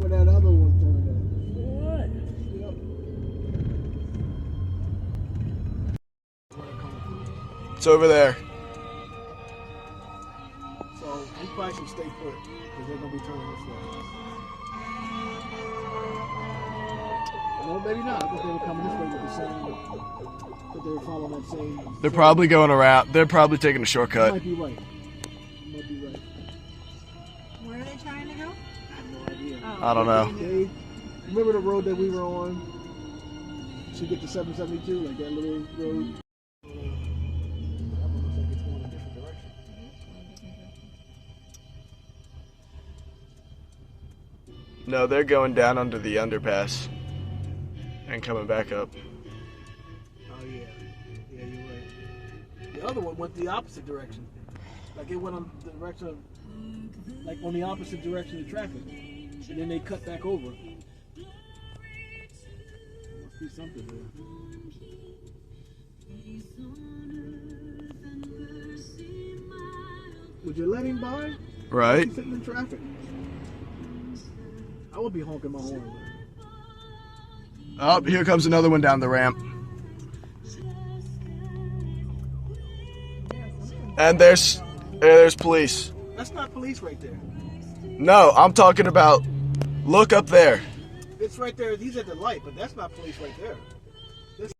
Where that other one turned out. What? Yep. It's over there. So we probably should stay put because they're gonna be turning this way. No, maybe not. I thought they were coming this way with the same. But they were following that same. They're probably going around. They're probably taking a You shortcut. might be right. You might be right. Where are they trying to go? I have no idea. Oh. I don't know. They, remember the road that we were on to get to 772, like that little road? That one looks like it's going in a different direction. No, they're going down under the underpass and coming back up. Oh yeah, yeah, you're right. The other one went the opposite direction. Like it went on the direction of, like on the opposite direction of traffic, and then they cut back over. Must be something there. Would you let him by? Right? He's sitting in traffic. I would be honking my horn. Oh, here comes another one down the ramp. And there's police. That's not police right there. No, I'm talking about, look up there. It's right there. He's at the light, but that's not police right there. This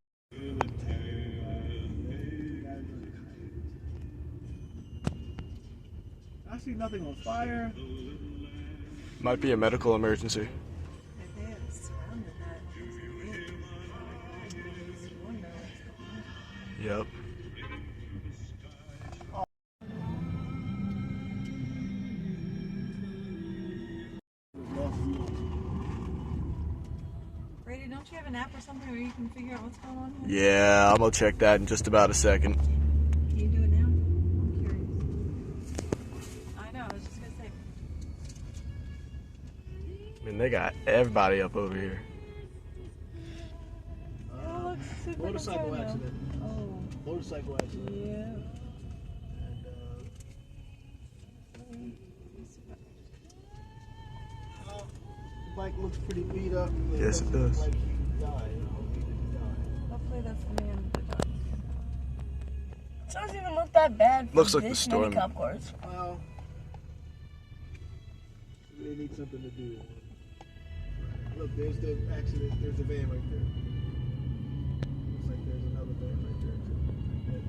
I see nothing on fire. Might be a medical emergency. They have surrounded that. Yep. Brady, don't you have an app or something where you can figure out what's going on here? Yeah, I'm gonna check that in just about a second. Can you do it now? I'm curious. I know, I was just gonna say. I mean, they got everybody up over here. Oh, looks super Motorcycle concerned, accident. though. Oh, Motorcycle accident. yeah. And the bike looks pretty beat up. Yes, it does. Like he died. I hope he didn't die. Hopefully that's the man that died. It doesn't even look that bad for Looks like the this storm. many cop cars. Well, they need something to do. Look, there's the accident. There's the van right there. Looks like there's another van right there too.